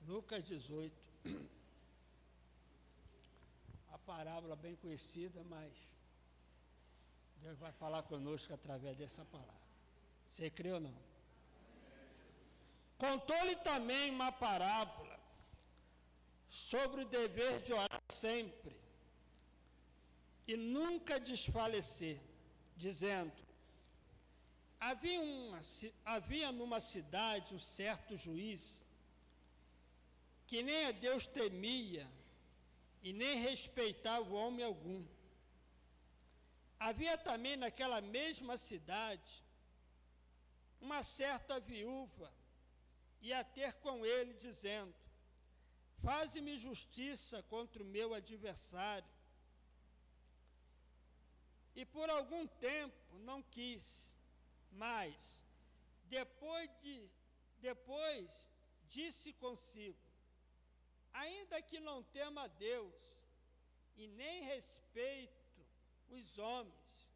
Lucas 18. A parábola bem conhecida, mas Deus vai falar conosco através dessa palavra. Você crê ou não? Contou-lhe também uma parábola sobre o dever de orar sempre e nunca desfalecer, dizendo: havia numa cidade um certo juiz que nem a Deus temia e nem respeitava o homem algum. Havia também naquela mesma cidade uma certa viúva, ia ter com ele, dizendo: faze-me justiça contra o meu adversário. E por algum tempo não quis, mas depois disse consigo: ainda que não tema a Deus e nem respeito os homens,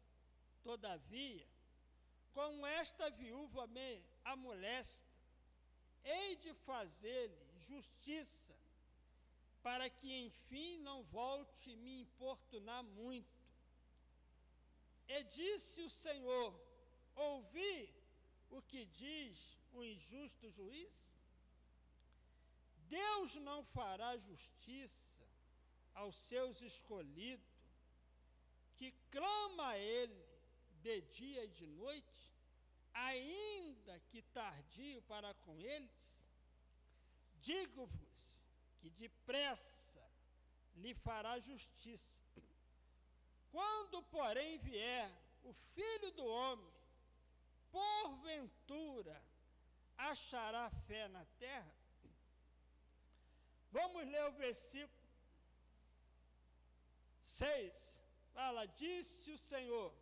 todavia, como esta viúva me amolesta, hei de fazer-lhe justiça, para que enfim não volte me importunar muito. E disse o Senhor: ouvi o que diz o injusto juiz? Deus não fará justiça aos seus escolhidos, que clama a Ele de dia e de noite, ainda que tardio para com eles? Digo-vos que depressa lhe fará justiça. Quando, porém, vier o Filho do Homem, porventura achará fé na terra? Vamos ler o versículo 6. Fala: disse o Senhor,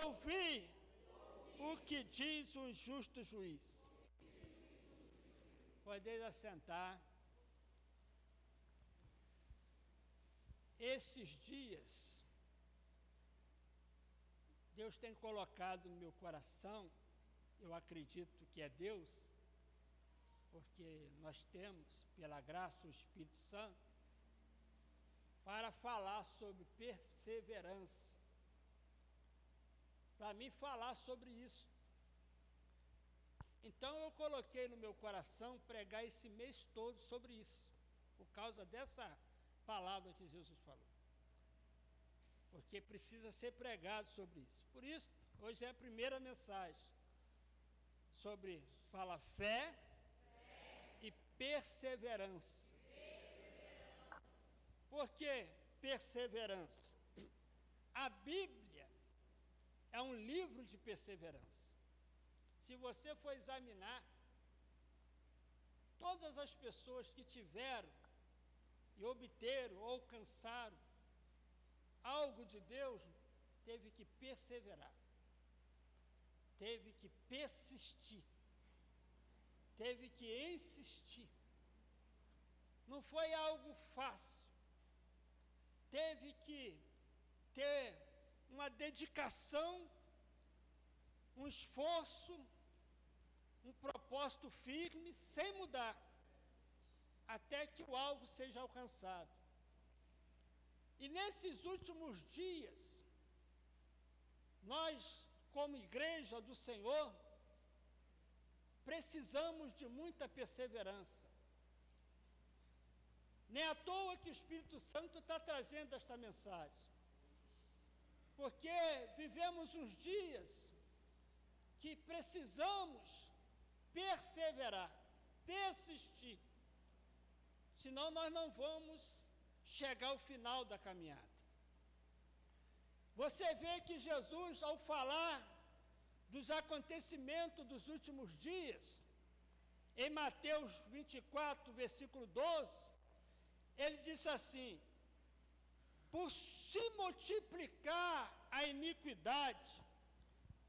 ouvi o que diz o injusto juiz. Podeis assentar. Esses dias, Deus tem colocado no meu coração, eu acredito que é Deus, porque nós temos, pela graça, o Espírito Santo, para falar sobre perseverança, para mim falar sobre isso. Então eu coloquei no meu coração pregar esse mês todo sobre isso, por causa dessa palavra que Jesus falou, porque precisa ser pregado sobre isso. Por isso, hoje é a primeira mensagem sobre, fala, fé e perseverança. Por que perseverança? A Bíblia é um livro de perseverança. Se você for examinar, todas as pessoas que tiveram e obteram ou alcançaram algo de Deus, teve que perseverar, teve que persistir, teve que insistir. Não foi algo fácil, teve que ter uma dedicação, um esforço, um propósito firme, sem mudar, até que o alvo seja alcançado. E nesses últimos dias, nós, como igreja do Senhor, precisamos de muita perseverança. Nem à toa que o Espírito Santo está trazendo esta mensagem, porque vivemos uns dias que precisamos perseverar, persistir, senão nós não vamos chegar ao final da caminhada. Você vê que Jesus, ao falar dos acontecimentos dos últimos dias, em Mateus 24, versículo 12, ele disse assim: por se multiplicar a iniquidade,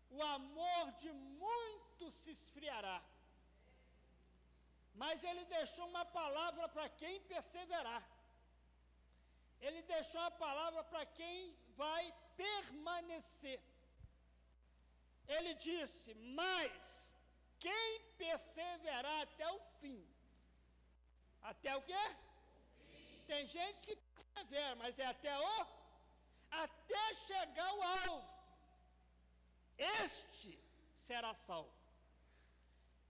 o amor de muitos se esfriará. Mas ele deixou uma palavra para quem perseverar. Ele deixou uma palavra para quem vai permanecer. Ele disse: mas quem perseverar até o fim Até o quê? Tem gente que persevera, mas é até chegar ao alvo. Este será salvo.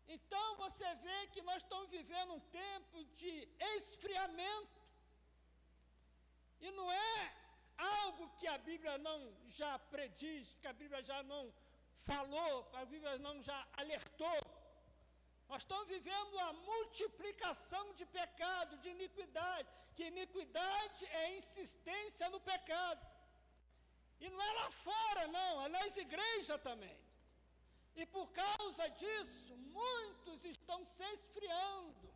Então você vê que nós estamos vivendo um tempo de esfriamento. E não é algo que a Bíblia não já prediz, que a Bíblia já não falou, que a Bíblia não já alertou. Nós estamos vivendo a multiplicação de pecado, de iniquidade, que iniquidade é insistência no pecado. E não é lá fora, não, é nas igrejas também. E por causa disso, muitos estão se esfriando,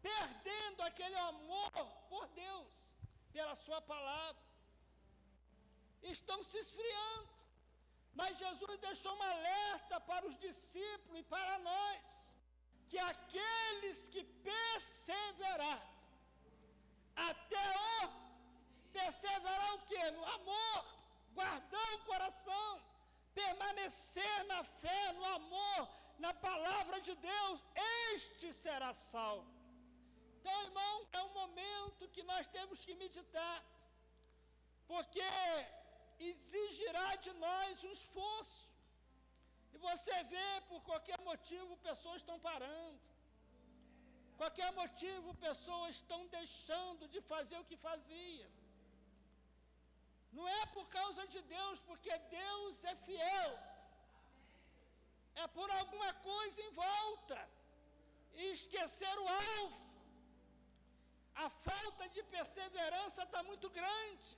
perdendo aquele amor por Deus, pela sua palavra. Estão se esfriando. Mas Jesus deixou um alerta para os discípulos e para nós, que aqueles que perseverar perseverar o quê? No amor, guardar o coração, permanecer na fé, no amor, na palavra de Deus, este será salvo. Então, irmão, é um momento que nós temos que meditar, porque exigirá de nós um esforço. E você vê, por qualquer motivo, pessoas estão parando. Qualquer motivo, pessoas estão deixando de fazer o que faziam. Não é por causa de Deus, porque Deus é fiel. É por alguma coisa em volta. E esquecer o alvo. A falta de perseverança está muito grande.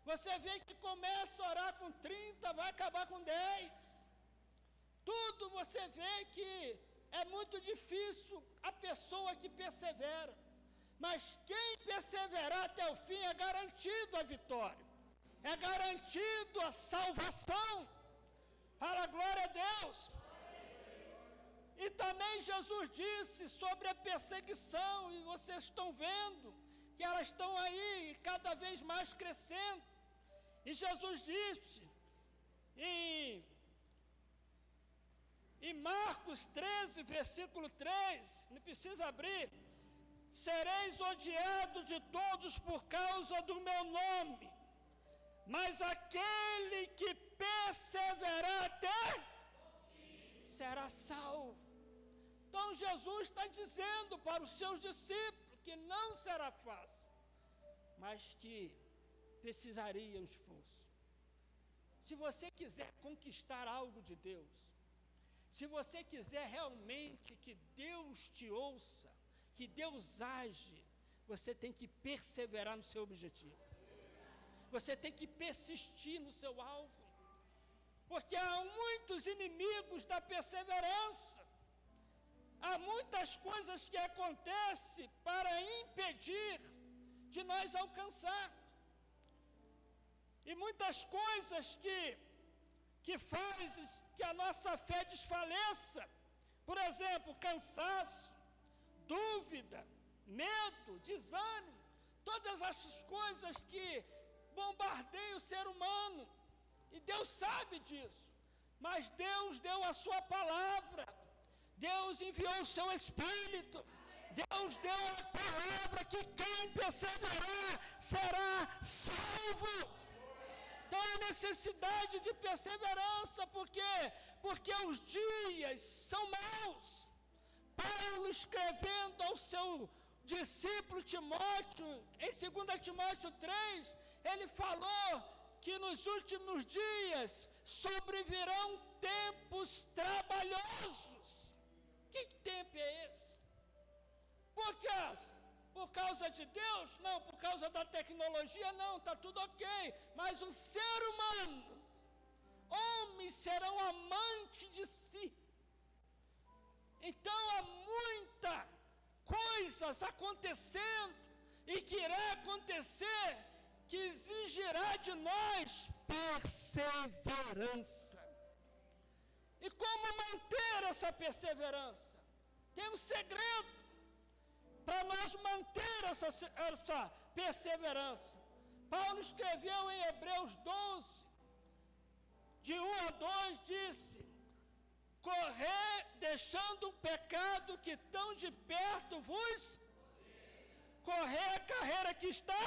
Você vê que começa a orar com 30, vai acabar com 10. Tudo você vê que é muito difícil a pessoa que persevera. Mas quem perseverar até o fim é garantido a vitória. É garantido a salvação. Para a glória a Deus. E também Jesus disse sobre a perseguição, e vocês estão vendo que elas estão aí cada vez mais crescendo. E Jesus disse em Marcos 13, versículo 3, não precisa abrir: sereis odiados de todos por causa do meu nome, mas aquele que perseverar até será salvo. Então Jesus está dizendo para os seus discípulos que não será fácil, mas que precisaria um esforço. Se você quiser conquistar algo de Deus, se você quiser realmente que Deus te ouça, que Deus age, você tem que perseverar no seu objetivo. Você tem que persistir no seu alvo. Porque há muitos inimigos da perseverança. Há muitas coisas que acontecem para impedir de nós alcançar. E muitas coisas que fazem que a nossa fé desfaleça. Por exemplo, cansaço, dúvida, medo, desânimo. Todas essas coisas que bombardeiam o ser humano. E Deus sabe disso. Mas Deus deu a sua palavra. Deus enviou o seu Espírito. Deus deu a palavra que quem perseverar será salvo. Então há necessidade de perseverança, porque os dias são maus. Paulo, escrevendo ao seu discípulo Timóteo, em 2 Timóteo 3, ele falou que nos últimos dias sobrevirão tempos trabalhosos. Que tempo é esse? Por causa de Deus? Não. Por causa da tecnologia? Não. Está tudo ok. Mas o ser humano, homens serão amantes de si. Então há muitas coisas acontecendo e que irá acontecer que exigirá de nós perseverança. E como manter essa perseverança? Tem um segredo para nós manter essa perseverança. Paulo escreveu em Hebreus 12, de 1 a 2, disse: deixando o pecado que tão de perto vos correr a carreira que está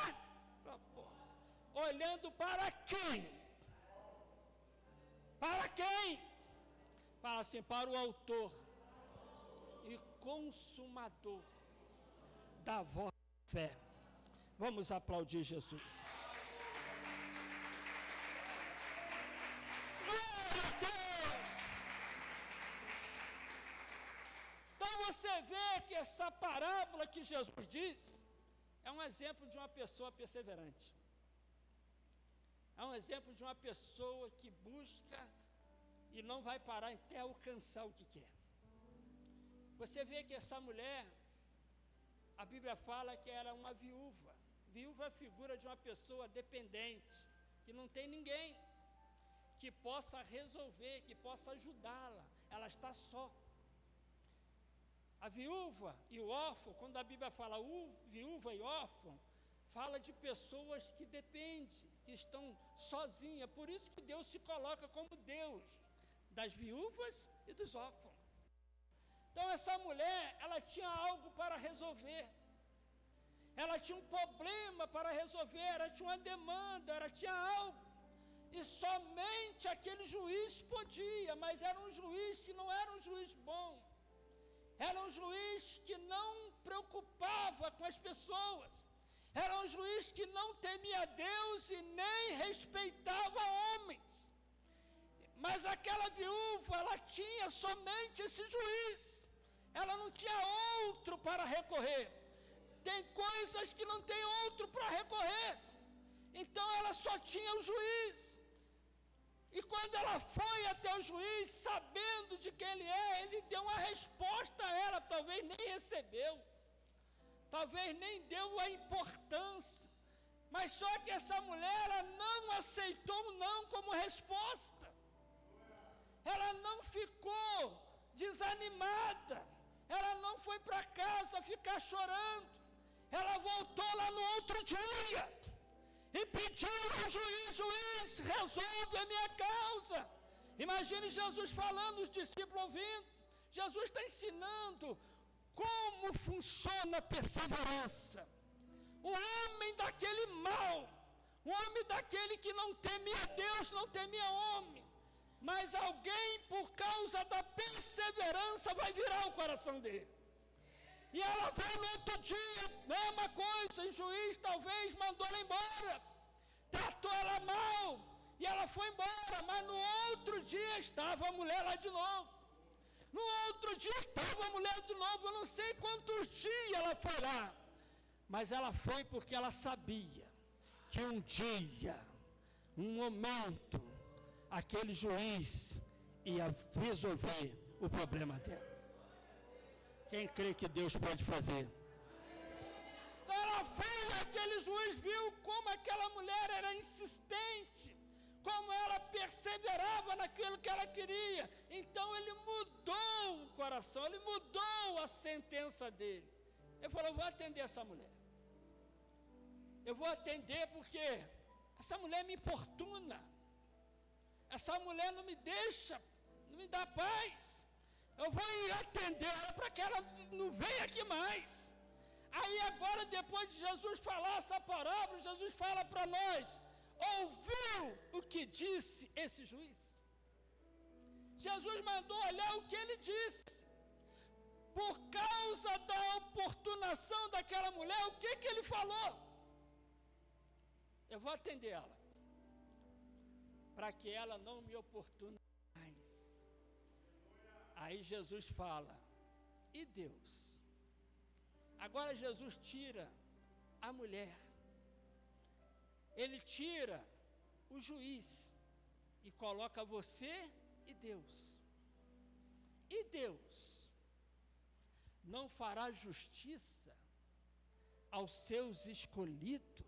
olhando para quem? Para quem? Fala assim, para o autor e consumador da vossa fé. Vamos aplaudir Jesus. Glória a Deus! Então você vê que essa parábola que Jesus diz é um exemplo de uma pessoa perseverante. É um exemplo de uma pessoa que busca e não vai parar até alcançar o que quer. Você vê que essa mulher, a Bíblia fala que era uma viúva. Viúva é a figura de uma pessoa dependente, que não tem ninguém que possa resolver, que possa ajudá-la. Ela está só. A viúva e o órfão, quando a Bíblia fala viúva e órfão, fala de pessoas que dependem, que estão sozinhas. Por isso que Deus se coloca como Deus das viúvas e dos órfãos. Então essa mulher, ela tinha algo para resolver. Ela tinha um problema para resolver, ela tinha uma demanda, ela tinha algo. E somente aquele juiz podia, mas era um juiz que não era um juiz bom. Era um juiz que não preocupava com as pessoas. Era um juiz que não temia Deus e nem respeitava homens. Mas aquela viúva, ela tinha somente esse juiz. Ela não tinha outro para recorrer. Tem coisas que não tem outro para recorrer. Então ela só tinha o juiz. E quando ela foi até o juiz, sabendo de quem ele deu uma resposta a ela, talvez nem recebeu. Talvez nem deu a importância. Mas só que essa mulher, ela não aceitou um não como resposta. Ela não ficou desanimada. Ela não foi para casa ficar chorando. Ela voltou lá no outro dia e pediu ao juiz, resolve a minha causa. Imagine Jesus falando, os discípulos ouvindo. Jesus está ensinando como funciona a perseverança. Um homem daquele mal, um homem daquele que não temia Deus, não temia homem, mas alguém por causa da perseverança vai virar o coração dele. E ela vai no outro dia, mesma coisa, o juiz talvez mandou ela embora, tratou ela mal, e ela foi embora, mas no outro dia estava a mulher lá de novo. No outro dia estava a mulher de novo, eu não sei quantos dias ela foi lá, mas ela foi porque ela sabia que um dia, um momento, aquele juiz ia resolver o problema dela. Quem crê que Deus pode fazer? Então ela foi, aquele juiz viu como aquela mulher era insistente, como ela perseverava naquilo que ela queria. Então ele mudou o coração, ele mudou a sentença dele. Ele falou, eu vou atender essa mulher. Eu vou atender porque essa mulher me importuna. Essa mulher não me deixa, não me dá paz. Eu vou ir atender ela para que ela não venha aqui mais. Aí agora, depois de Jesus falar essa parábola, Jesus fala para nós, ouviu o que disse esse juiz? Jesus mandou olhar o que ele disse. Por causa da oportunação daquela mulher, o que ele falou? Eu vou atender ela, para que ela não me oportune mais. Aí Jesus fala, e Deus? Agora Jesus tira a mulher, ele tira o juiz e coloca você e Deus. E Deus não fará justiça aos seus escolhidos,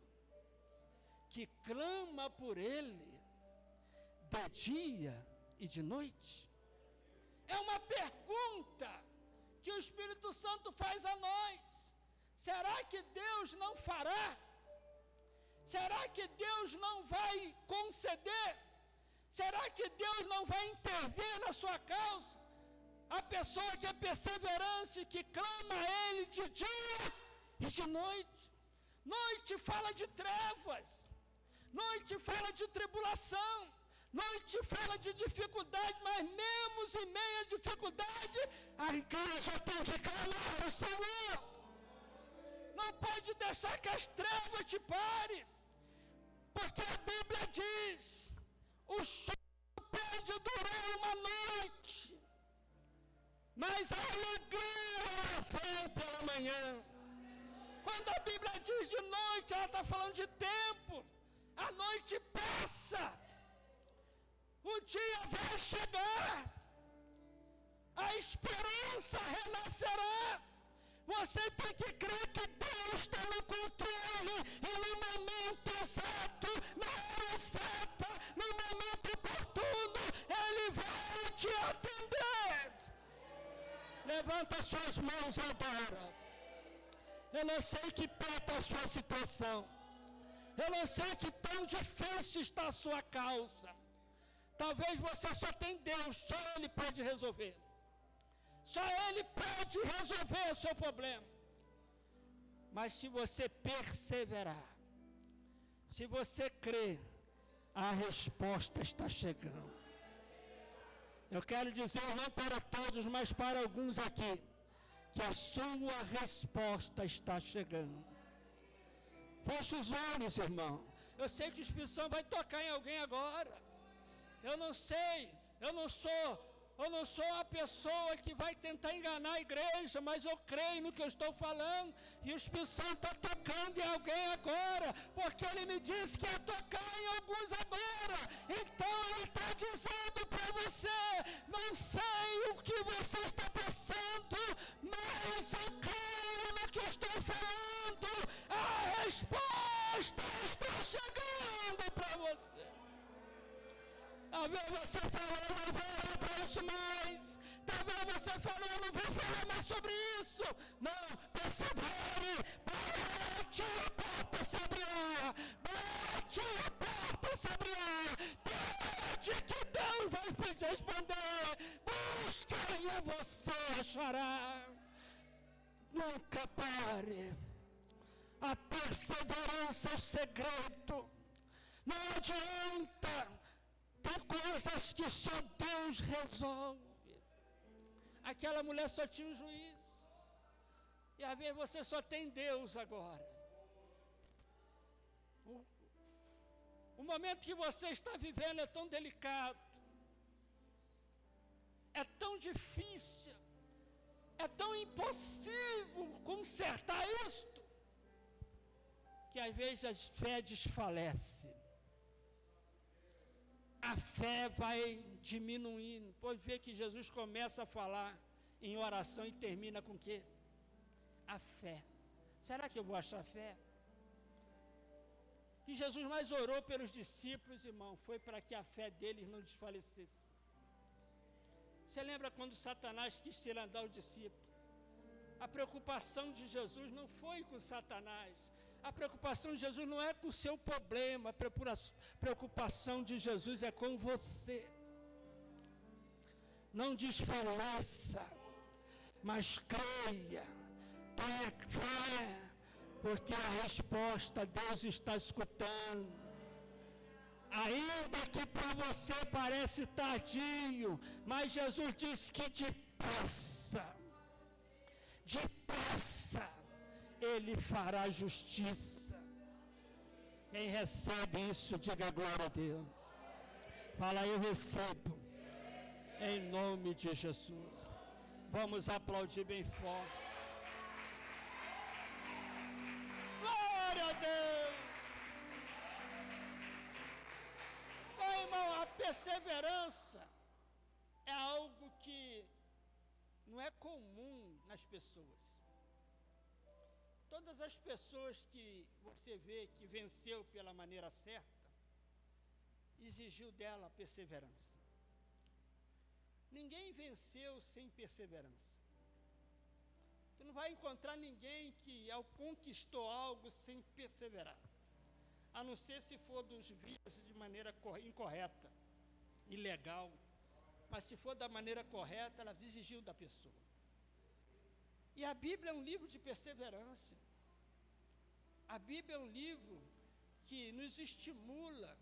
que clama por ele de dia e de noite? É uma pergunta que o Espírito Santo faz a nós. Será que Deus não fará? Será que Deus não vai conceder? Será que Deus não vai intervir na sua causa? A pessoa que é perseverante, que clama a Ele de dia e de noite. Noite fala de trevas. Noite fala de tribulação. Noite fala de dificuldade, mas mesmo em meio à dificuldade, a igreja tem que clamar o Senhor. Não pode deixar que as trevas te parem. Porque a Bíblia diz, o choro pode durar uma noite, mas a alegria vem pela manhã. Quando a Bíblia diz de noite, ela está falando de tempo. A noite passa, o dia vai chegar, a esperança renascerá. Você tem que crer que Deus está no controle e no momento exato, na hora certa, no momento oportuno, Ele vai te atender. Levanta suas mãos agora. Eu não sei que pé está a sua situação. Eu não sei que tão difícil está a sua causa. Talvez você só tem Deus, só Ele pode resolver. Só Ele pode resolver o seu problema. Mas se você perseverar, se você crer, a resposta está chegando. Eu quero dizer, não para todos, mas para alguns aqui, que a sua resposta está chegando. Feche os olhos, irmão. Eu sei que o Espírito Santo vai tocar em alguém agora. Eu não sei, eu não sou uma pessoa que vai tentar enganar a igreja, mas eu creio no que eu estou falando, e o Espírito Santo está tocando em alguém agora, porque Ele me disse que ia tocar em alguns agora. Então Ele está dizendo para você, não sei o que você está passando, mas eu creio no que eu estou falando, a resposta está chegando para você. Talvez você falou, não vou orar para isso mais. Talvez você falou, não vou falar mais sobre isso. Não, persevere, bate a porta se abrirá. Bate a porta se abrirá. Pede que Deus vai te responder. Busca e você achará. Nunca pare. A perseverança é o segredo. Não adianta. Tem coisas que só Deus resolve. Aquela mulher só tinha um juiz. E às vezes você só tem Deus agora. O momento que você está vivendo é tão delicado. É tão difícil. É tão impossível consertar isto. Que às vezes a fé desfalece. A fé vai diminuindo. Pode ver que Jesus começa a falar em oração e termina com o quê? A fé. Será que eu vou achar fé? E Jesus mais orou pelos discípulos, irmão, foi para que a fé deles não desfalecesse. Você lembra quando Satanás quis tirandar o discípulo? A preocupação de Jesus não foi com Satanás. A preocupação de Jesus não é com o seu problema, a preocupação de Jesus é com você. Não desfaleça, mas creia, tenha fé, porque a resposta Deus está escutando. Ainda que para você parece tardio, mas Jesus disse que depressa, Ele fará justiça. Quem recebe isso, diga glória a Deus. Fala, eu recebo. Em nome de Jesus. Vamos aplaudir bem forte. Glória a Deus. Bom, irmão, a perseverança é algo que não é comum nas pessoas. Todas as pessoas que você vê que venceu pela maneira certa, exigiu dela a perseverança. Ninguém venceu sem perseverança. Tu não vai encontrar ninguém que conquistou algo sem perseverar. A não ser se for dos vias de maneira incorreta, ilegal. mas se for da maneira correta, ela desistiu da pessoa. E a Bíblia é um livro de perseverança. A Bíblia é um livro que nos estimula,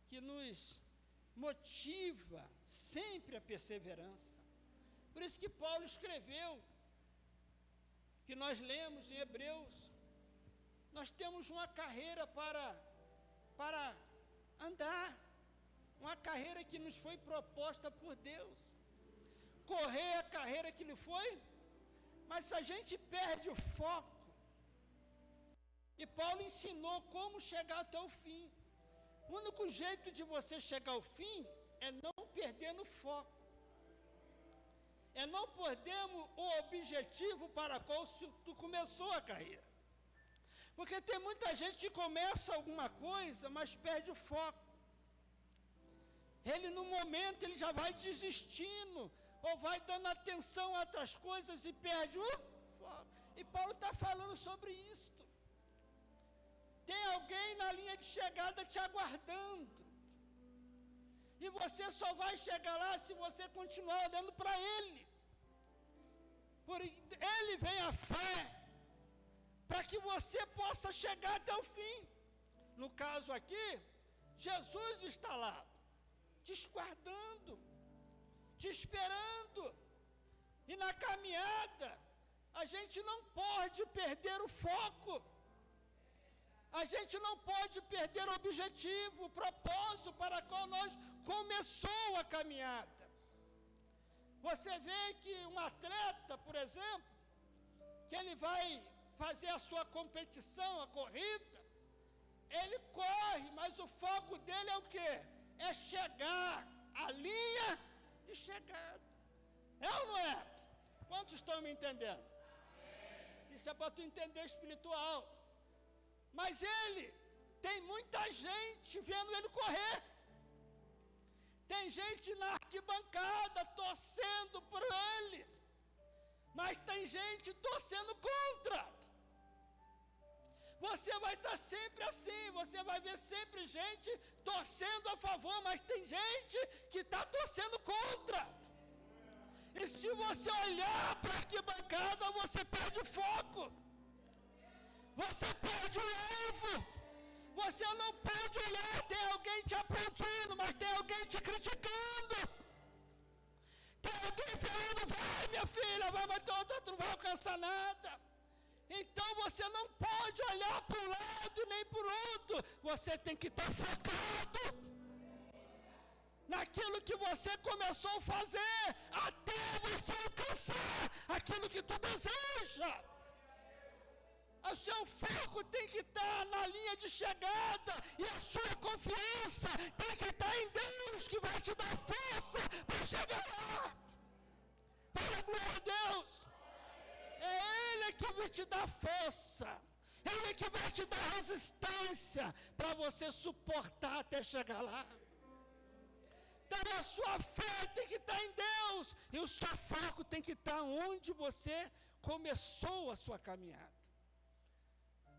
que nos motiva sempre a perseverança. Por isso que Paulo escreveu, que nós lemos em Hebreus, nós temos uma carreira para andar, uma carreira que nos foi proposta por Deus, correr a carreira que lhe foi, mas se a gente perde o foco, e Paulo ensinou como chegar até o fim. O único jeito de você chegar ao fim é não perdendo o foco, é não perdermos o objetivo para qual tu começou a carreira. Porque tem muita gente que começa alguma coisa, mas perde o foco. Ele no momento ele já vai desistindo, ou vai dando atenção a outras coisas e perde o foco. E Paulo está falando sobre isso. Tem alguém na linha de chegada te aguardando. E você só vai chegar lá se você continuar olhando para ele. Por ele vem a fé, para que você possa chegar até o fim. No caso aqui, Jesus está lá, te guardando, te esperando. E na caminhada, a gente não pode perder o foco. A gente não pode perder o objetivo, o propósito para qual nós começou a caminhada. Você vê que um atleta, por exemplo, que ele vai fazer a sua competição, a corrida, ele corre, mas o foco dele é o quê? É chegar à linha de chegada. É ou não é? Quantos estão me entendendo? Isso é para tu entender espiritual. Mas ele, tem muita gente vendo ele correr. Tem gente na arquibancada torcendo por ele. Mas tem gente torcendo contra. Você vai estar sempre assim, você vai ver sempre gente torcendo a favor, mas tem gente que está torcendo contra. E se você olhar para a arquibancada, você perde o foco. Você perde o alvo. Você não pode olhar, tem alguém te aplaudindo, mas tem alguém te criticando. Tem alguém falando, vai minha filha, vai, mas tu não vai alcançar nada. Então você não pode olhar para um lado nem para o outro. Você tem que estar focado naquilo que você começou a fazer, até você alcançar aquilo que tu deseja. O seu foco tem que estar na linha de chegada, e a sua confiança tem que estar em Deus, que vai te dar força para chegar lá. Para a glória a Deus. É Ele que vai te dar força, Ele que vai te dar resistência para você suportar até chegar lá. Então a sua fé tem que estar em Deus, e o seu foco tem que estar onde você começou a sua caminhada.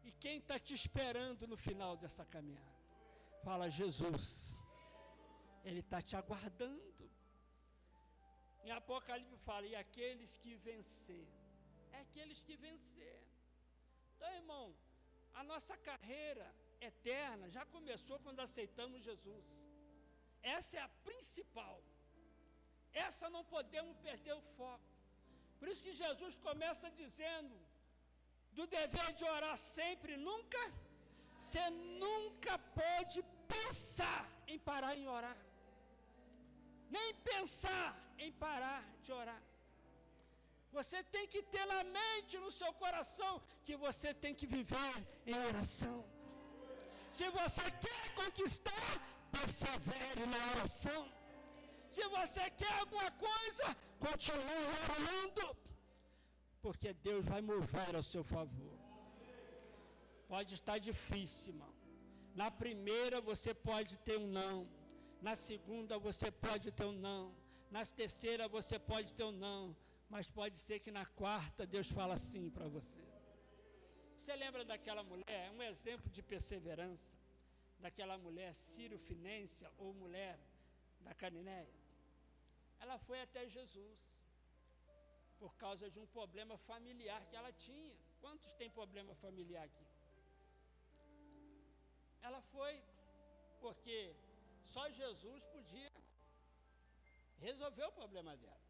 E quem está te esperando no final dessa caminhada? Fala, Jesus. Ele está te aguardando. Em Apocalipse fala, e aqueles que vencer. É aqueles que vencer. Então, irmão, a nossa carreira eterna já começou quando aceitamos Jesus. Essa é a principal. Essa não podemos perder o foco. Por isso que Jesus começa dizendo do dever de orar sempre, nunca. Você nunca pode pensar em parar em orar. Nem pensar em parar de orar. Você tem que ter na mente, no seu coração, que você tem que viver em oração. Se você quer conquistar, persevere na oração. Se você quer alguma coisa, continue orando. Porque Deus vai mover ao seu favor. Pode estar difícil, irmão. Na primeira você pode ter um não. Na segunda você pode ter um não. Na terceira você pode ter um não. Mas pode ser que na quarta Deus fala sim para você. Você lembra daquela mulher? Um exemplo de perseverança. Daquela mulher Sírio-Finência, ou mulher da Cananeia. ela foi até Jesus, por causa de um problema familiar que ela tinha. Quantos tem problema familiar aqui? Ela foi, porque só Jesus podia resolver o problema dela.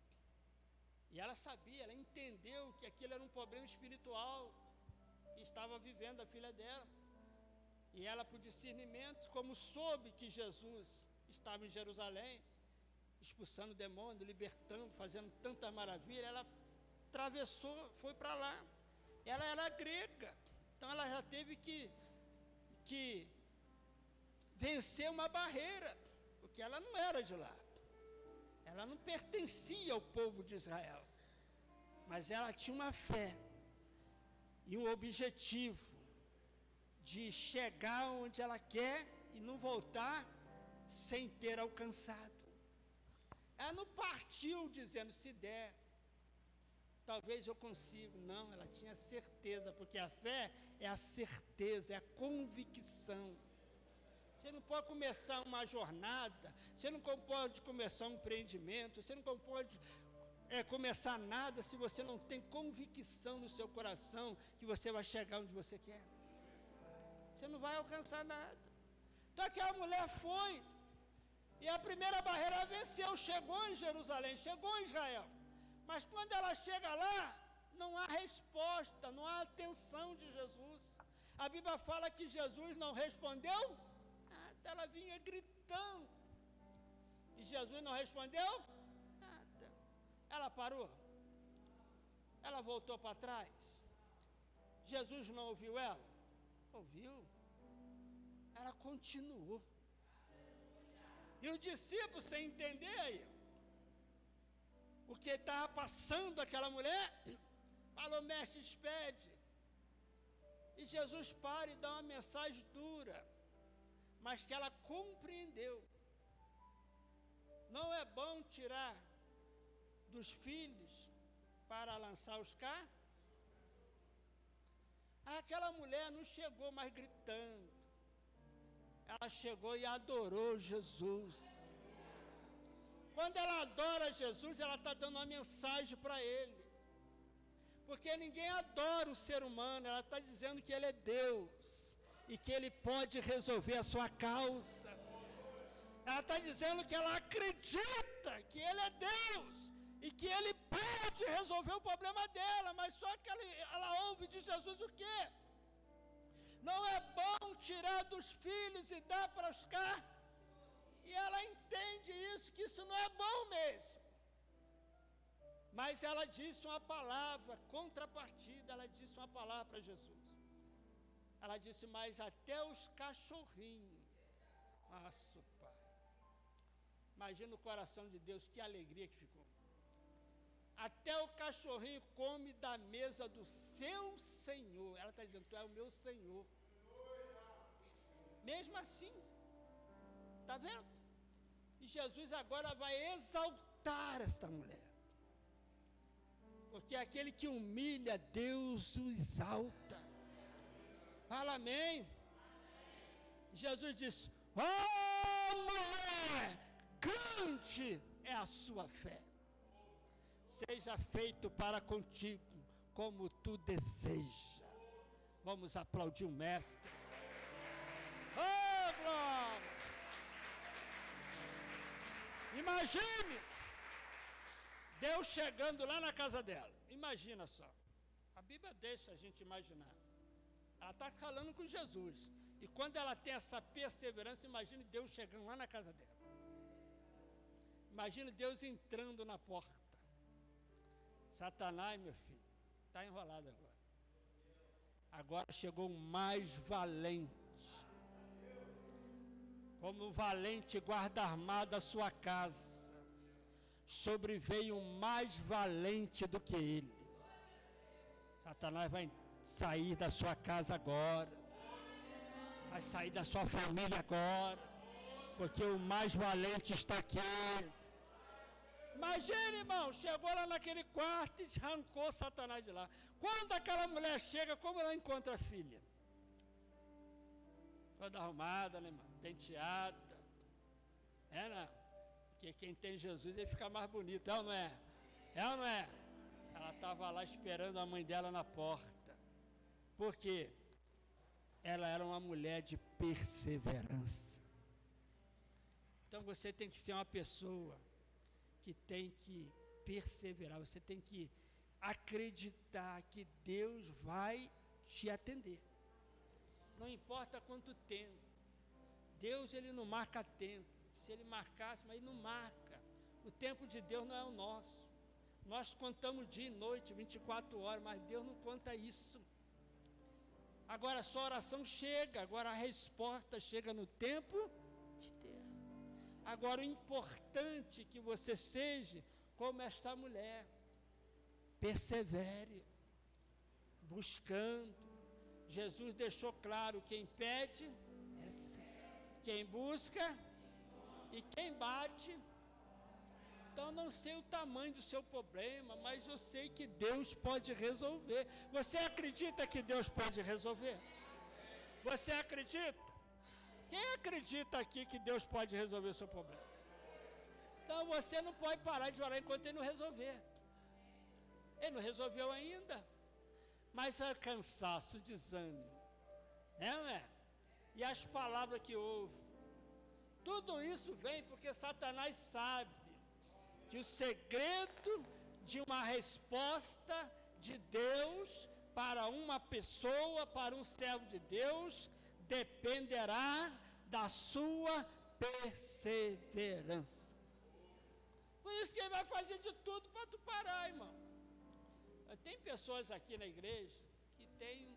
E ela sabia, ela entendeu que aquilo era um problema espiritual que estava vivendo a filha dela. E ela, por discernimento, como soube que Jesus estava em Jerusalém, expulsando demônio, libertando, fazendo tanta maravilha, ela atravessou, foi para lá. Ela era grega, então ela já teve que vencer uma barreira, porque ela não era de lá. Ela não pertencia ao povo de Israel, mas ela tinha uma fé e um objetivo de chegar onde ela quer e não voltar sem ter alcançado. Ela não partiu dizendo, se der, talvez eu consiga. Não, ela tinha certeza, porque a fé é a certeza, é a convicção. Você não pode começar uma jornada, você não pode começar um empreendimento, você não pode começar nada se você não tem convicção no seu coração que você vai chegar onde você quer. Você não vai alcançar nada. Então aquela mulher foi, e a primeira barreira ela venceu, chegou em Jerusalém, chegou em Israel. Mas quando ela chega lá, não há resposta, não há atenção de Jesus. A Bíblia fala que Jesus não respondeu nada, ela vinha gritando. E Jesus não respondeu nada. Ela parou, ela voltou para trás. Jesus não ouviu ela? Ouviu. Ela continuou. E os discípulos, sem entender aí o que estava passando aquela mulher, falou, mestre, despede. E Jesus para e dá uma mensagem dura, mas que ela compreendeu. Não é bom tirar dos filhos para lançar os carros. Aquela mulher não chegou mais gritando, ela chegou e adorou Jesus. Quando ela adora Jesus, ela está dando uma mensagem para ele, porque ninguém adora o ser humano, ela está dizendo que ele é Deus, e que ele pode resolver a sua causa. Ela está dizendo que ela acredita que ele é Deus, e que ele pode resolver o problema dela, mas só que ela ouve de Jesus o quê? Não é bom tirar dos filhos e dar para os carros. E ela entende isso, que isso não é bom mesmo. Mas ela disse uma palavra, contrapartida, ela disse uma palavra para Jesus. Ela disse, mas até os cachorrinhos. Nossa, Pai. Imagina o coração de Deus, que alegria que ficou. Até o cachorrinho come da mesa do seu Senhor. Ela está dizendo, tu é o meu Senhor. Mesmo assim, está vendo? E Jesus agora vai exaltar esta mulher. Porque aquele que humilha, Deus o exalta. Fala amém. Jesus disse, oh mulher, grande é a sua fé. Seja feito para contigo como tu deseja. Vamos aplaudir o mestre. Oh, glória! Imagine Deus chegando lá na casa dela. Imagina só. A Bíblia deixa a gente imaginar. Ela está falando com Jesus. E quando ela tem essa perseverança, imagine Deus chegando lá na casa dela. Imagine Deus entrando na porta. Satanás, meu filho, está enrolado agora. Agora chegou o mais valente. Como o valente guarda-armado da sua casa, sobreveio um mais valente do que ele. Satanás vai sair da sua casa agora, vai sair da sua família agora, porque o mais valente está aqui. Imagina, irmão, chegou lá naquele quarto e arrancou Satanás de lá. Quando aquela mulher chega, como ela encontra a filha? Toda arrumada, né, irmão? Penteada. Não? Porque quem tem Jesus, ele fica mais bonito, é ou não é? É ou não é? Ela estava lá esperando a mãe dela na porta. Por quê? Ela era uma mulher de perseverança. Então você tem que ser uma pessoa que tem que perseverar, você tem que acreditar que Deus vai te atender. Não importa quanto tempo. Deus, ele não marca tempo. Se ele marcasse, mas ele não marca. O tempo de Deus não é o nosso. Nós contamos dia e noite, 24 horas, mas Deus não conta isso. Agora a sua oração chega, agora a resposta chega no tempo de Deus. Agora o importante é que você seja como esta mulher. Persevere, buscando. Jesus deixou claro, quem pede, recebe. Quem busca e quem bate. Então não sei o tamanho do seu problema, mas eu sei que Deus pode resolver. Você acredita que Deus pode resolver? Você acredita? Quem acredita aqui que Deus pode resolver o seu problema? Então você não pode parar de orar enquanto ele não resolver. Ele não resolveu ainda. Mas é cansaço, desânimo. Não é? E as palavras que ouve. Tudo isso vem porque Satanás sabe que o segredo de uma resposta de Deus para uma pessoa, para um servo de Deus, dependerá da sua perseverança. Por isso que ele vai fazer de tudo para tu parar, irmão. Tem pessoas aqui na igreja que têm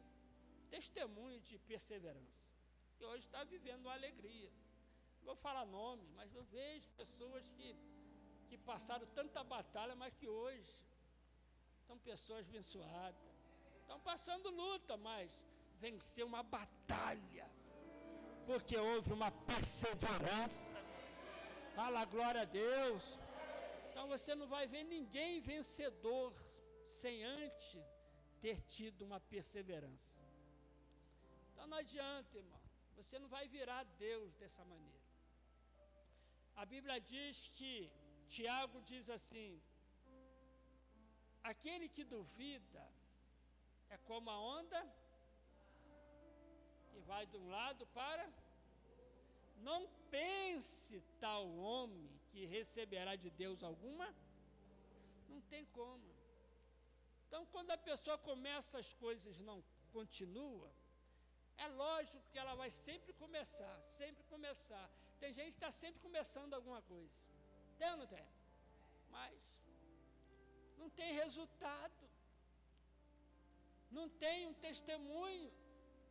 testemunho de perseverança. E hoje está vivendo uma alegria. Não vou falar nome, mas eu vejo pessoas que passaram tanta batalha, mas que hoje são pessoas abençoadas. Estão passando luta, mas venceu uma batalha. Porque houve uma perseverança. Fala glória a Deus. Então você não vai ver ninguém vencedor sem antes ter tido uma perseverança. Então não adianta, irmão. Você não vai virar Deus dessa maneira. A Bíblia diz que, Tiago diz assim, aquele que duvida é como a onda que vai de um lado para... Não pense tal homem que receberá de Deus alguma. Não tem como. Então, quando a pessoa começa as coisas e não continua, é lógico que ela vai sempre começar, sempre começar. Tem gente que está sempre começando alguma coisa. Tem ou não tem? Mas não tem resultado. Não tem um testemunho.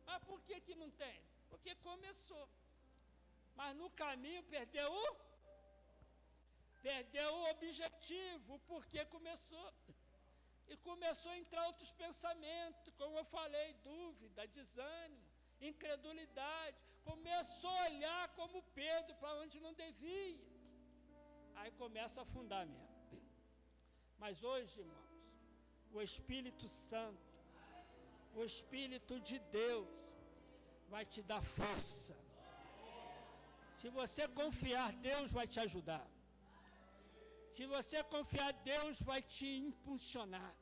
Mas por que não tem? Porque começou. Mas no caminho perdeu o objetivo, porque começou. E começou a entrar outros pensamentos, como eu falei, dúvida, desânimo, incredulidade. Começou a olhar como Pedro para onde não devia. Aí começa a afundar mesmo. Mas hoje, irmãos, o Espírito Santo, o Espírito de Deus, vai te dar força. Se você confiar, Deus vai te ajudar. Se você confiar, Deus vai te impulsionar.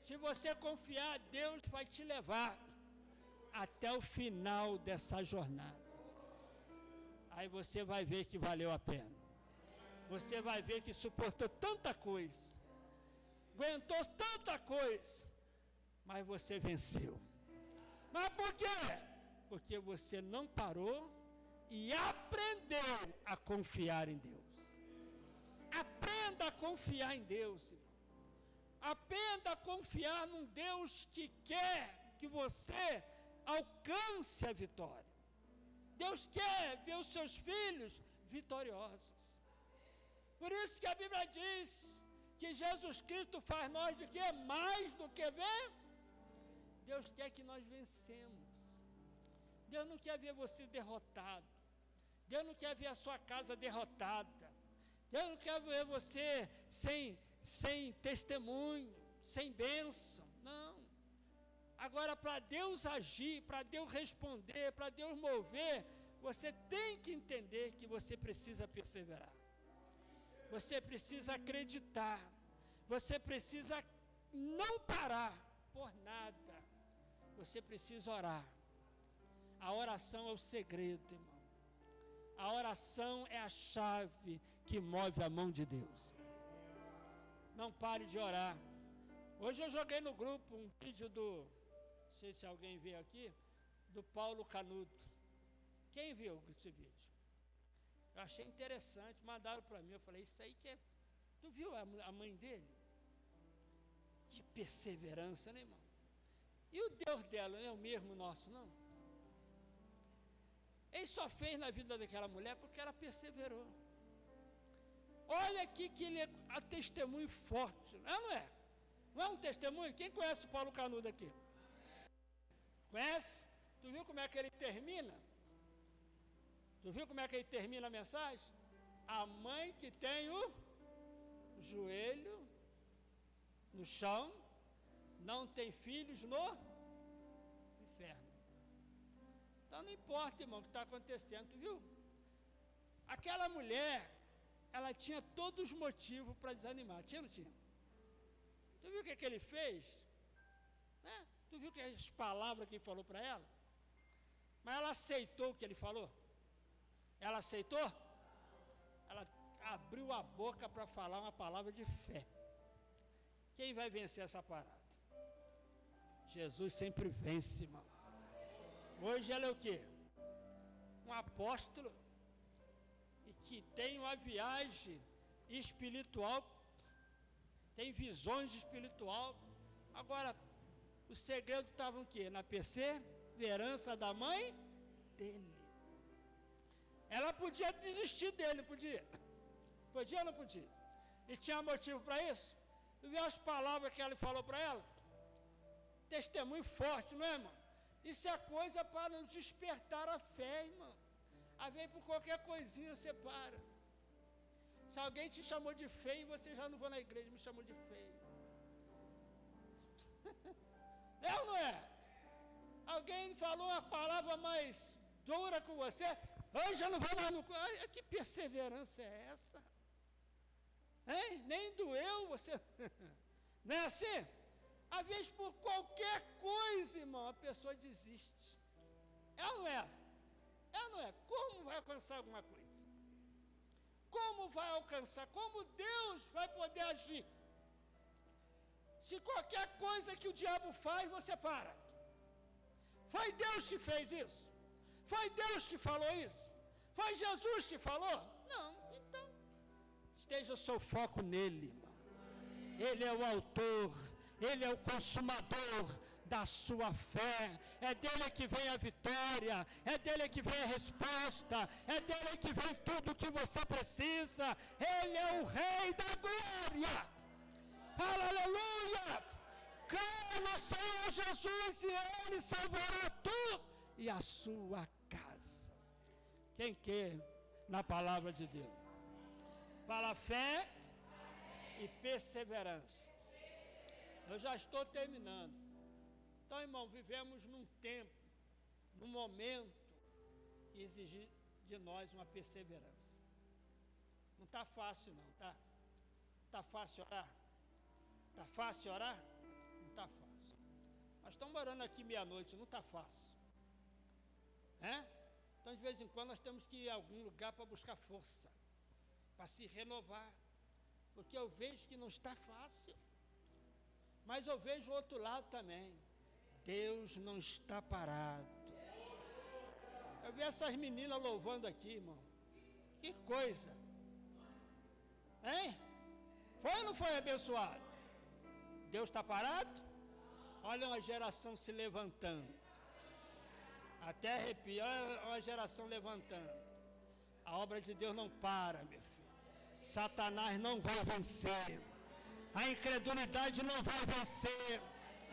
Se você confiar, Deus vai te levar até o final dessa jornada. Aí você vai ver que valeu a pena. Você vai ver que suportou tanta coisa, aguentou tanta coisa, mas você venceu. Mas por quê? Porque você não parou e aprendeu a confiar em Deus. Aprenda a confiar em Deus, irmão. Aprenda a confiar num Deus que quer que você alcance a vitória. Deus quer ver os seus filhos vitoriosos. Por isso que a Bíblia diz que Jesus Cristo faz nós de quê? Mais do que ver. Deus quer que nós vencemos. Deus não quer ver você derrotado. Deus não quer ver a sua casa derrotada. Deus não quer ver você sem testemunho, sem bênção. Não. Agora, para Deus agir, para Deus responder, para Deus mover, você tem que entender que você precisa perseverar. Você precisa acreditar. Você precisa não parar por nada. Você precisa orar. A oração é o segredo, irmão. A oração é a chave que move a mão de Deus. Não pare de orar. Hoje eu joguei no grupo um vídeo não sei se alguém viu aqui, do Paulo Canuto. Quem viu esse vídeo? Eu achei interessante, mandaram para mim, eu falei, isso aí que é... Tu viu a mãe dele? Que perseverança, né, irmão? E o Deus dela não é o mesmo nosso, não? Ele só fez na vida daquela mulher porque ela perseverou. Olha aqui que ele é a testemunho forte, não é? Não é um testemunho? Quem conhece o Paulo Canudo aqui? Conhece? Tu viu como é que ele termina? Tu viu como é que ele termina a mensagem? A mãe que tem o joelho no chão, não tem filhos no inferno. Então não importa, irmão, o que está acontecendo, tu viu? Aquela mulher, ela tinha todos os motivos para desanimar, tinha ou não tinha? Tu viu o que ele fez? Né? Tu viu que as palavras que ele falou para ela? Mas ela aceitou o que ele falou? Ela aceitou? Ela abriu a boca para falar uma palavra de fé. Quem vai vencer essa parada? Jesus sempre vence, irmão. Hoje ela é o quê? Um apóstolo e que tem uma viagem espiritual, tem visões espiritual. Agora, o segredo estava o quê? Na perseverança da mãe dele. Ela podia desistir dele, não podia? Podia ou não podia? E tinha motivo para isso? Tu viu as palavras que ele falou para ela? Testemunho forte, não é, irmão? Isso é coisa para nos despertar a fé, irmão. Às vezes por qualquer coisinha você para. Se alguém te chamou de feio, você já não vou na igreja, me chamou de feio. É ou não é? Alguém falou uma palavra mais dura com você, hoje já não vou mais no... Ai, que perseverança é essa? Hein? Nem doeu você... Não é assim? Às vezes por qualquer coisa, irmão, a pessoa desiste. É ou não é? É ou não é? Como vai alcançar alguma coisa? Como vai alcançar? Como Deus vai poder agir? Se qualquer coisa que o diabo faz, você para. Foi Deus que fez isso? Foi Deus que falou isso? Foi Jesus que falou? Não, então, esteja o seu foco nele, irmão. Ele é o autor, ele é o consumador da sua fé, é dele que vem a vitória, é dele que vem a resposta, é dele que vem tudo o que você precisa, ele é o Rei da glória. Aleluia! Creia no Senhor Jesus e ele salvará tu e a sua casa. Quem quer na palavra de Deus? Fala fé e perseverança. Eu já estou terminando. Então, irmão, vivemos num tempo, num momento que exige de nós uma perseverança. Não está fácil não, tá? Está fácil orar? Está fácil orar? Não está fácil. Nós estamos orando aqui meia-noite, não está fácil. Então, de vez em quando, nós temos que ir a algum lugar para buscar força, para se renovar. Porque eu vejo que não está fácil. Mas eu vejo o outro lado também. Deus não está parado. Eu vi essas meninas louvando aqui, irmão. Que coisa. Hein? Foi ou não foi abençoado? Deus está parado? Olha uma geração se levantando. Até arrepia, olha uma geração levantando. A obra de Deus não para, meu filho. Satanás não vai vencer. A incredulidade não vai vencer.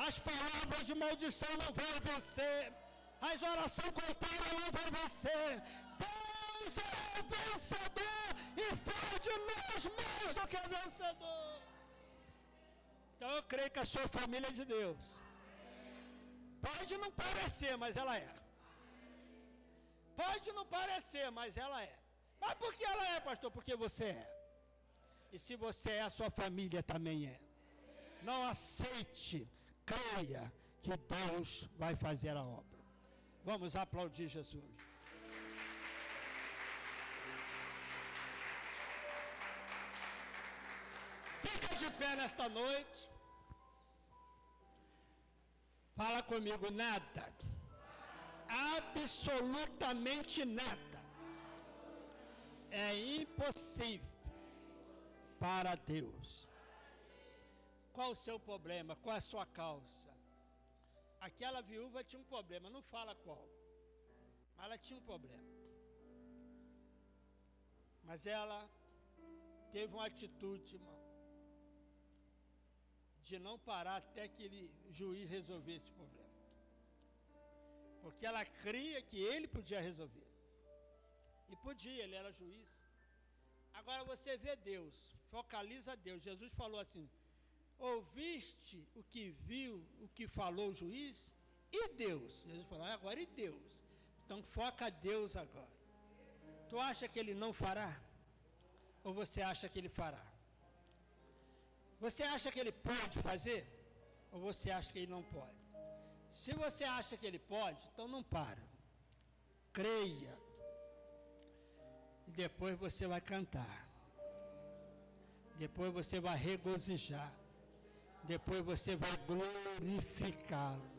As palavras de maldição não vão vencer. As orações contrárias não vão vencer. Deus é vencedor e faz de nós mais do que vencedor. Então eu creio que a sua família é de Deus. Pode não parecer, mas ela é. Pode não parecer, mas ela é. Mas por que ela é, pastor? Porque você é. E se você é, a sua família também é. Não aceite, creia que Deus vai fazer a obra. Vamos aplaudir Jesus. Fica de pé nesta noite. Fala comigo, nada. Absolutamente nada é impossível para Deus. Qual o seu problema? Qual a sua causa? Aquela viúva tinha um problema, não fala qual, mas ela tinha um problema. Mas ela teve uma atitude, irmão, de não parar até que o juiz resolvesse esse problema. Porque ela cria que ele podia resolver. E podia, ele era juiz. Agora você vê Deus, focaliza Deus. Jesus falou assim: ouviste o que viu, o que falou o juiz? E Deus? Jesus falou, agora e Deus? Então foca Deus agora. Tu acha que ele não fará? Ou você acha que ele fará? Você acha que ele pode fazer? Ou você acha que ele não pode? Se você acha que ele pode, então não para. Creia. E depois você vai cantar. Depois você vai regozijar. Depois você vai glorificá-lo.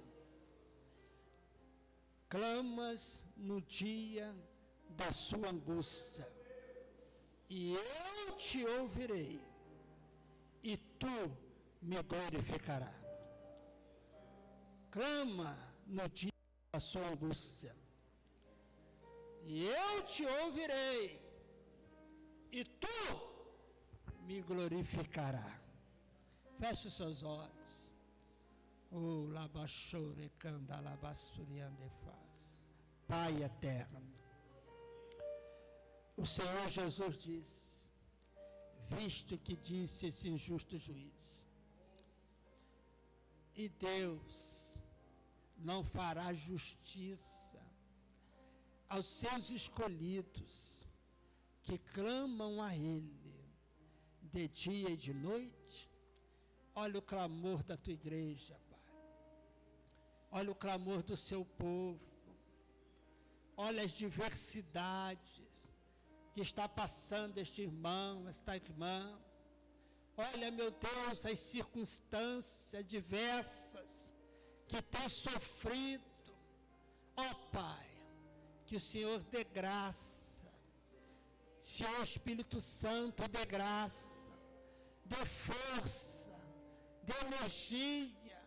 Clamas no dia da sua angústia, e eu te ouvirei, e tu me glorificarás. Clama no dia da sua angústia, e eu te ouvirei, e tu me glorificarás. Feche os seus olhos. Pai eterno, o Senhor Jesus disse, visto que disse esse injusto juiz, e Deus não fará justiça aos seus escolhidos que clamam a Ele de dia e de noite. Olha o clamor da tua igreja, Pai. Olha o clamor do seu povo. Olha as diversidades que está passando este irmão, esta irmã. Olha, meu Deus, as circunstâncias diversas que tem sofrido. Ó Pai, que o Senhor dê graça. Senhor Espírito Santo, dê graça, dê força, dê energia,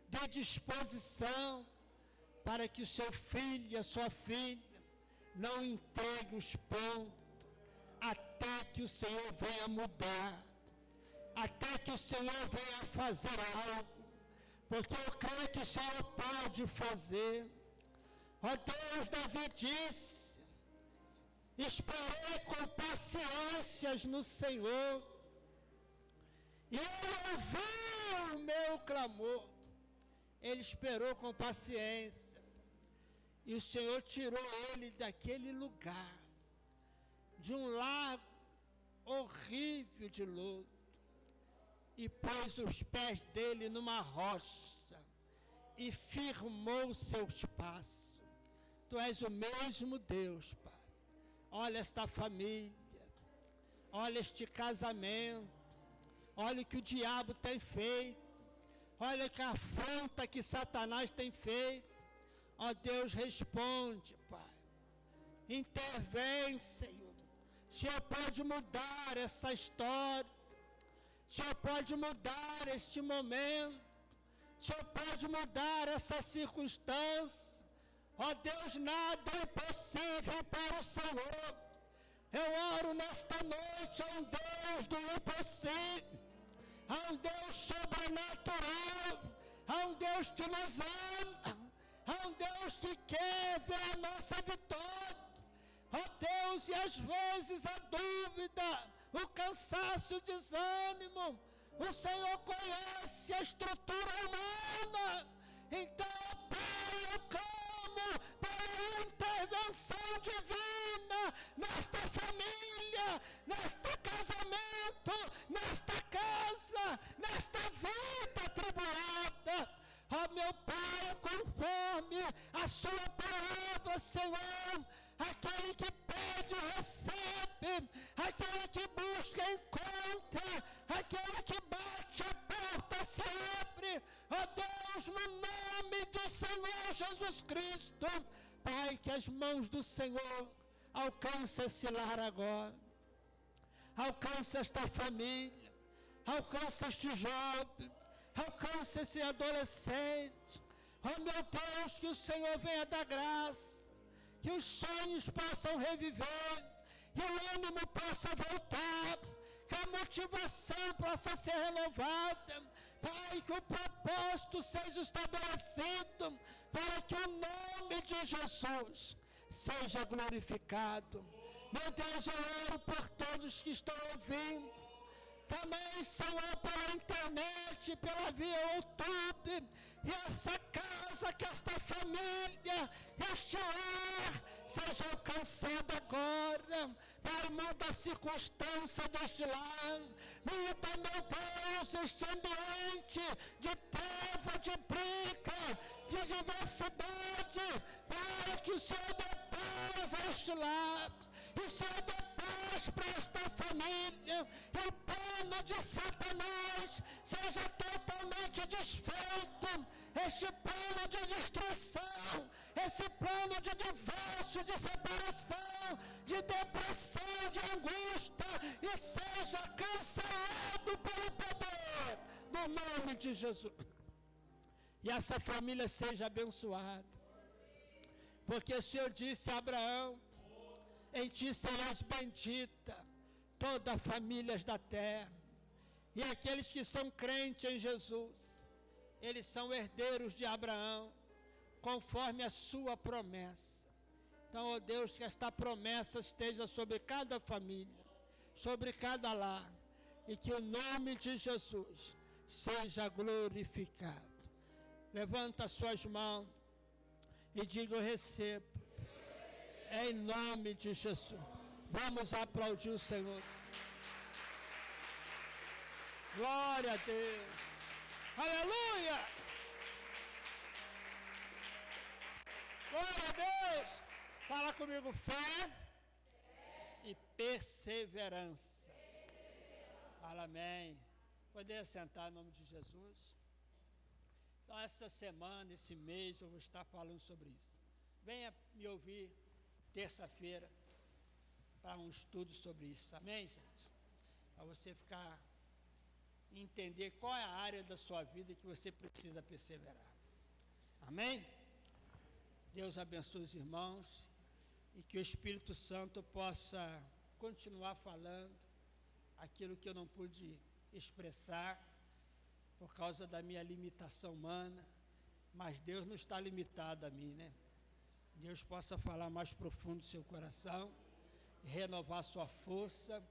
dê disposição, para que o seu filho e a sua filha não entregue os pontos, até que o Senhor venha mudar, até que o Senhor venha fazer algo, porque eu creio que o Senhor pode fazer. Ó Deus, Davi disse, esperei com paciências no Senhor, e Ele ouviu o meu clamor. Ele esperou com paciência, e o Senhor tirou ele daquele lugar, de um lago horrível de lodo, e pôs os pés dele numa rocha, e firmou os seus passos. Tu és o mesmo Deus, Pai. Olha esta família, olha este casamento, olha o que o diabo tem feito, olha que afronta que Satanás tem feito. Ó Deus, responde, Pai. Intervém, Senhor. O Senhor pode mudar essa história. O Senhor pode mudar este momento. O Senhor pode mudar essa circunstância. Ó Deus, nada é impossível para o Senhor. Eu oro nesta noite a um Deus do impossível, a um Deus sobrenatural, a um Deus que nos ama, a um Deus que quer ver a nossa vitória. Ó Deus, e às vezes a dúvida, o cansaço, o desânimo, o Senhor conhece a estrutura humana. Então, Pai, eu clamo para a intervenção divina nesta família, nesta casa. casamento, nesta casa, nesta vida atribulada. Ó meu Pai, conforme a sua palavra, Senhor, aquele que pede, recebe, aquele que busca, encontra, aquele que bate, a porta se abre. Ó Deus, no nome do Senhor Jesus Cristo, Pai, que as mãos do Senhor alcancem esse lar agora, alcança esta família, alcança este jovem, alcança esse adolescente. Oh meu Deus, que o Senhor venha dar graça, que os sonhos possam reviver, que o ânimo possa voltar, que a motivação possa ser renovada. Pai, que o propósito seja estabelecido, para que o nome de Jesus seja glorificado. Meu Deus, eu oro por todos que estão ouvindo, também, Senhor, pela internet, pela via YouTube, e essa casa, que esta família, este lar, seja alcançado agora. Pai, muda a circunstância deste lar, muda, meu Deus, este ambiente de treva, de briga, de diversidade, para que o Senhor dê paz a este lar, e o Senhor dê paz para esta família, e o plano de Satanás seja totalmente desfeito, este plano de destruição, esse plano de divórcio, de separação, de depressão, de angústia, e seja cancelado pelo poder do nome de Jesus. E essa família seja abençoada, porque o Senhor disse a Abraão: em ti serás bendita toda a família da terra. E aqueles que são crentes em Jesus, eles são herdeiros de Abraão, conforme a sua promessa. Então, ó Deus, que esta promessa esteja sobre cada família, sobre cada lar, e que o nome de Jesus seja glorificado. Levanta as suas mãos e diga: eu recebo, em nome de Jesus. Vamos aplaudir o Senhor. Glória a Deus. Aleluia. Glória a Deus. Fala comigo: fé e perseverança. Fala amém. Poder sentar em nome de Jesus. Então, essa semana, esse mês, eu vou estar falando sobre isso. Venha me ouvir terça-feira para um estudo sobre isso. Amém, gente? Para você ficar, entender qual é a área da sua vida que você precisa perseverar. Amém? Deus abençoe os irmãos e que o Espírito Santo possa continuar falando aquilo que eu não pude expressar por causa da minha limitação humana, mas Deus não está limitado a mim, né? Deus possa falar mais profundo do seu coração, renovar sua força